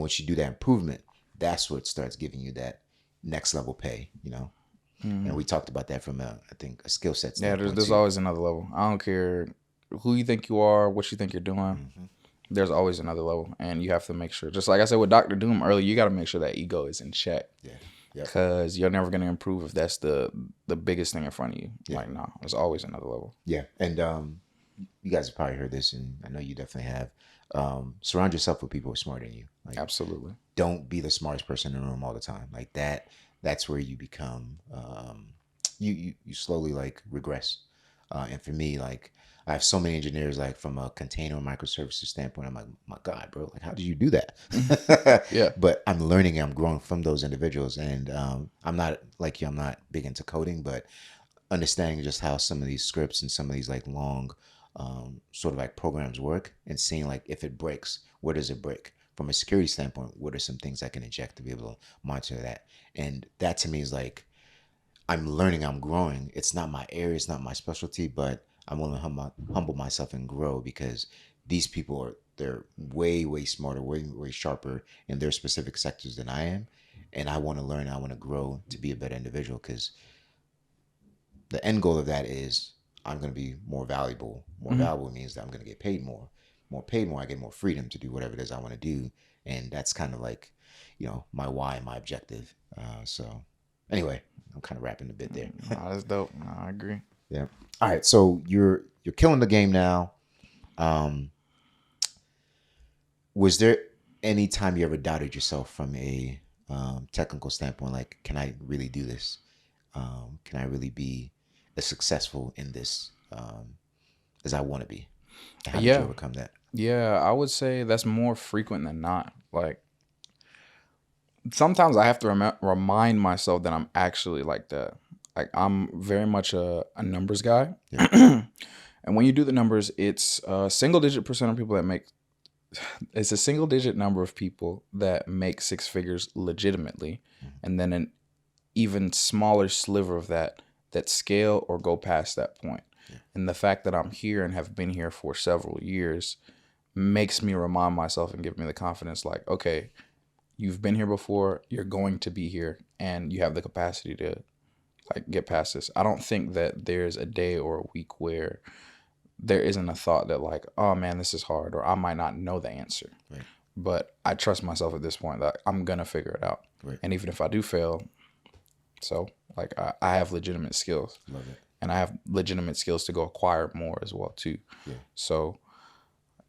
once you do that improvement, that's what starts giving you that next level pay, And we talked about that from I think a skill set Yeah, standpoint there's too. always another level. I don't care who you think you are, what you think you're doing. There's always another level, and you have to make sure. Just like I said with Dr. Doom earlier, you got to make sure that ego is in check. Yeah. Yep. Because you're never gonna improve if that's the biggest thing in front of you. Yeah. Like, no, there's always another level. Yeah, and you guys have probably heard this, and I know you definitely have. Surround yourself with people who are smarter than you. Like, Absolutely. don't be the smartest person in the room all the time. Like that. That's where you become. You slowly like regress. And for me, like I have so many engineers, like from a container microservices standpoint, I'm like, my God, bro, like how did you do that? Yeah. But I'm learning, I'm growing from those individuals, and I'm not like you. I'm not big into coding, but understanding just how some of these scripts and some of these like long sort of like programs work, and seeing like if it breaks, where does it break? From a security standpoint, what are some things I can inject to be able to monitor that? And that to me is like I'm learning, I'm growing. It's not my area, it's not my specialty, but I'm willing to humble myself and grow because these people they're way, way smarter, way, way sharper in their specific sectors than I am. And I want to learn, I want to grow to be a better individual because the end goal of that is I'm going to be more valuable. More valuable means that I'm going to get paid more. More paid more, I get more freedom to do whatever it is I want to do. And that's kind of like, my why, my objective. So anyway, I'm kind of rapping a bit there. That's dope. No, I agree. Yeah. All right. So you're killing the game now. Was there any time you ever doubted yourself from a technical standpoint? Like, can I really do this? Can I really be as successful in this as I want to be? How did you Yeah. overcome that? Yeah, I would say that's more frequent than not. Like, sometimes I have to remind myself that I'm actually like that. Like, I'm very much a numbers guy. Yeah. And when you do the numbers, it's a single digit percent of people that make, it's a single digit number of people that make six figures legitimately. And then an even smaller sliver of that scale or go past that point. Yeah. And the fact that I'm here and have been here for several years makes me remind myself and give me the confidence like, okay, you've been here before, you're going to be here, and you have the capacity to like get past this. I don't think that there's a day or a week where there isn't a thought that like, oh man, this is hard, or I might not know the answer. Right. But I trust myself at this point that I'm gonna figure it out. Right. And even if I do fail, so like I have legitimate skills. Love it. And I have legitimate skills to go acquire more as well too. Yeah. So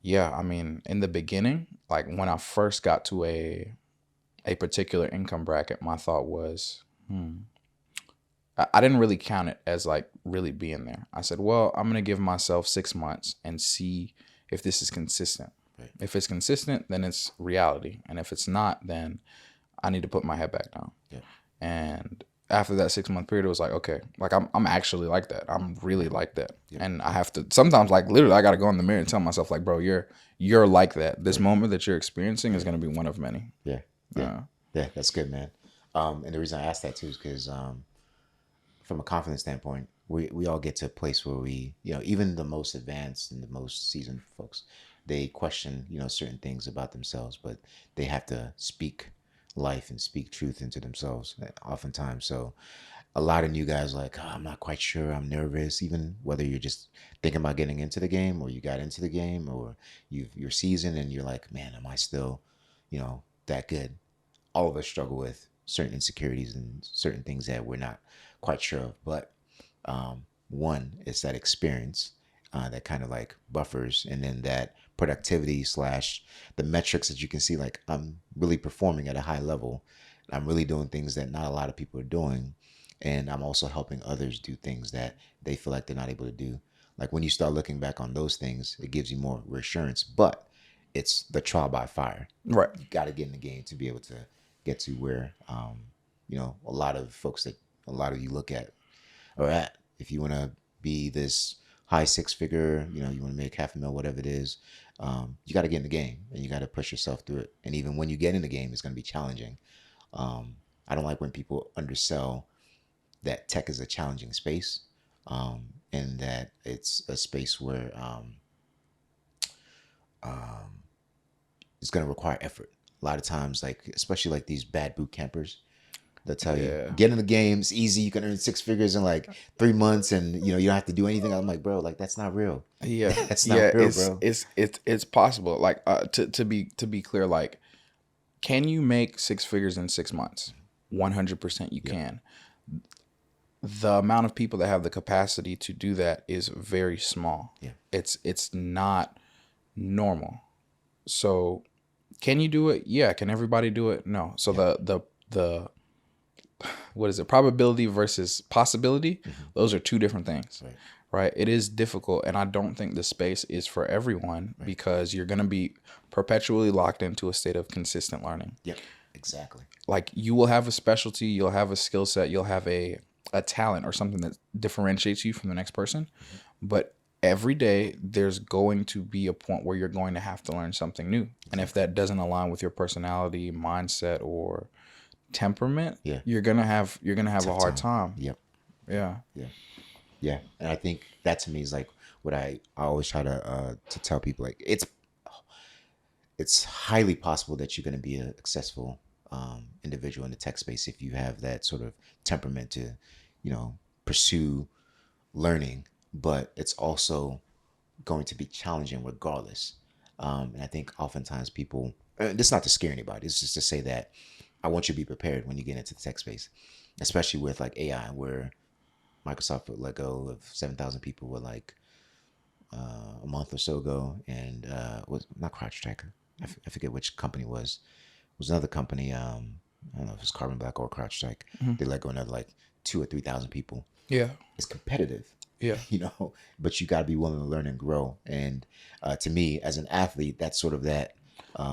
yeah, I mean, in the beginning, like when I first got to a particular income bracket, my thought was, I didn't really count it as like really being there. I said, well, I'm going to give myself 6 months and see if this is consistent. Right. If it's consistent, then it's reality. And if it's not, then I need to put my head back down. Yeah. And after that 6 month period, it was like, okay, like I'm actually like that. I'm really like that. Yeah. And I have to sometimes like literally I got to go in the mirror and tell myself like, bro, you're like that. This moment that you're experiencing is going to be one of many. Yeah. Yeah. Yeah. That's good, man. And the reason I asked that too is because from a confidence standpoint, we all get to a place where we, even the most advanced and the most seasoned folks, they question, certain things about themselves, but they have to speak life and speak truth into themselves oftentimes. So a lot of new guys like, oh, I'm not quite sure, I'm nervous, even whether you're just thinking about getting into the game or you got into the game or you're seasoned and you're like, man, am I still, that good? All of us struggle with certain insecurities and certain things that we're not quite sure of. But one is that experience that kind of like buffers, and then that productivity / the metrics that you can see, like I'm really performing at a high level. I'm really doing things that not a lot of people are doing. And I'm also helping others do things that they feel like they're not able to do. Like when you start looking back on those things, it gives you more reassurance, but it's the trial by fire. Right. You got to get in the game to be able to get to where, a lot of folks that a lot of you look at or at. If you want to be this high 6-figure, you want to make $500,000, whatever it is, you got to get in the game and you got to push yourself through it. And even when you get in the game, it's going to be challenging. I don't like when people undersell that tech is a challenging space, and that it's a space where it's going to require effort. a lot of times, like especially like these bad boot campers, they'll tell you Yeah. get in the game. It's easy. You can earn six figures in like 3 months, and you don't have to do anything. I'm like, bro, like that's not real. Yeah. That's not Yeah. real, bro. It's possible. Like to be clear, like, can you make six figures in 6 months? 100% you Yeah, can. The amount of people that have the capacity to do that is very small. yeah, It's not normal. So can you do it? Yeah. Can everybody do it? No. So yeah. the what is it? Probability versus possibility. Hmm. Those are two different things, Right, right? It is difficult, and I don't think the space is for everyone right. because you're gonna be perpetually locked into a state of consistent learning. Yep, exactly. Like, you will have a specialty, you'll have a skill set, you'll have a talent or something that differentiates you from the next person, Hmm. but every day there's going to be a point where you're going to have to learn something new. And if Exactly. that doesn't align with your personality, mindset, or temperament, Yeah, you're gonna have a tough hard time. time. Yep. Yeah. Yeah. Yeah, and I think that to me is like what I always try to tell people. Like it's highly possible that you're going to be a successful individual in the tech space if you have that sort of temperament to, pursue learning. But it's also going to be challenging regardless. And I think oftentimes people, this is not to scare anybody. It's just to say that I want you to be prepared when you get into the tech space, especially with like AI, where Microsoft would let go of 7,000 people with like a month or so ago, and was not CrowdStrike. I forget which company it was another company. I don't know if it's Carbon Black or CrowdStrike. Mhm. They let go another like 2 or 3 thousand people. Yeah. It's competitive, Yeah. but you got to be willing to learn and grow. And to me, as an athlete, that's sort of that,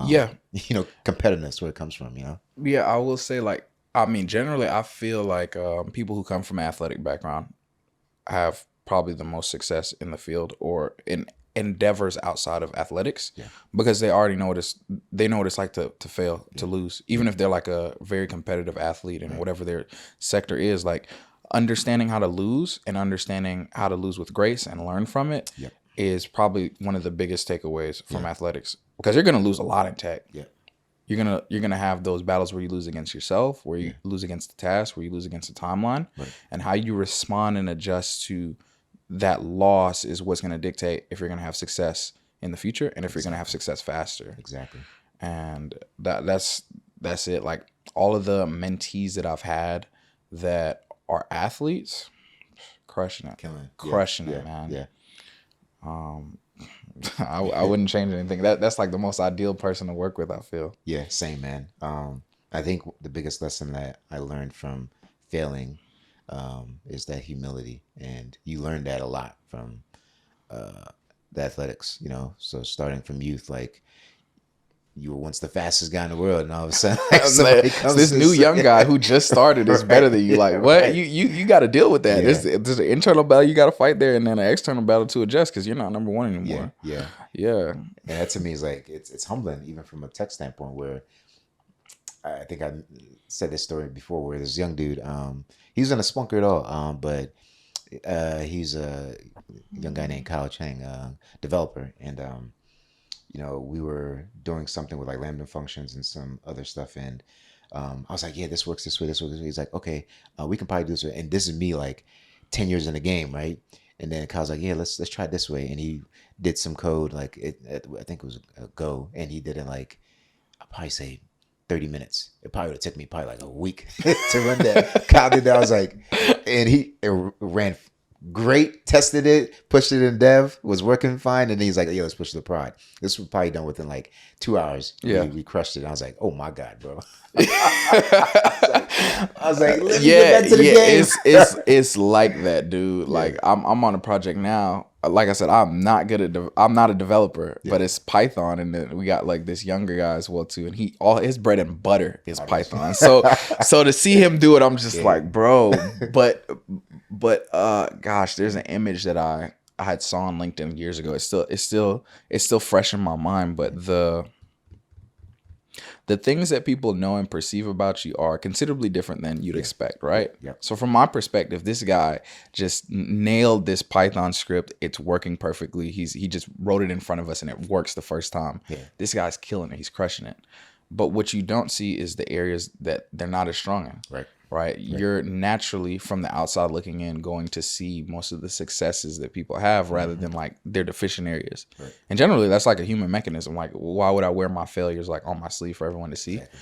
Yeah. competitiveness where it comes from. Yeah. I will say, like, I mean, generally, I feel like people who come from an athletic background have probably the most success in the field or in endeavors outside of athletics Yeah, because they know what it's like to fail, to yeah, lose, even if they're like a very competitive athlete in right. whatever their sector is. Like, understanding how to lose and understanding how to lose with grace and learn from it Yep. is probably one of the biggest takeaways from Yeah, athletics because you're going to lose a lot in tech. yeah, You're gonna have those battles where you lose against yourself, where you yeah. lose against the task, where you lose against the timeline, Right. and how you respond and adjust to that loss is what's gonna dictate if you're gonna have success in the future and if you're gonna have Exactly. success faster. Exactly. And that's it. Like, all of the mentees that I've had that are athletes, crushing it, Killing. Yeah. crushing Yeah. it, man. Yeah. I wouldn't change anything. That's like the most ideal person to work with, I feel. Yeah, same man. I think the biggest lesson that I learned from failing is that humility, and you learn that a lot from the athletics. So starting from youth, like you were once the fastest guy in the world, and all of a sudden, like somebody So comes this and new young guy who just started is better right, than you. yeah, Like, what? right, You got to deal with that. yeah, There's an internal battle you got to fight there, and then an external battle to adjust because you're not number one yeah, anymore. yeah. Yeah. And that to me is like it's humbling, even from a tech standpoint, where I think I said this story before, where this young dude, he was in a spunker at all, but he's a young guy named Kyle Chang, developer, and we were doing something with like lambda functions and some other stuff, and I was like, yeah, this works this way, this works this way. He's like, okay, we can probably do this way, and this is me like 10 years in the game, right? And then Kyle's like, yeah, let's try it this way, and he did some code like I think it was a Go, and he did it like I'll probably say 30 minutes. It probably would have took me probably like a week to run that. Kyle did that. I was like, and it ran great, tested it, pushed it in dev, was working fine. And then he's like, yeah, let's push it to prod. This was probably done within like 2 hours. Yeah. We crushed it. I was like, oh my God, bro. I was like, let me Yeah, get back to the yeah, game. it's like that, dude. Like, I'm on a project now. Like I said, I'm not good at I'm not a developer, but it's Python, and then we got like this younger guy as well too, and all his bread and butter is Python. So to see him do it, I'm just like, bro. But gosh, there's an image that I had saw on LinkedIn years ago. It's still fresh in my mind, but the things that people know and perceive about you are considerably different than you'd expect, right? Yep. So from my perspective, this guy just nailed this Python script. It's working perfectly. He just wrote it in front of us and it works the first time. Yeah. This guy's killing it. He's crushing it. But what you don't see is the areas that they're not as strong in. Right. Right. You're naturally from the outside looking in going to see most of the successes that people have rather than like their deficient areas. Right. And generally that's like a human mechanism. Like, why would I wear my failures like on my sleeve for everyone to see? Exactly.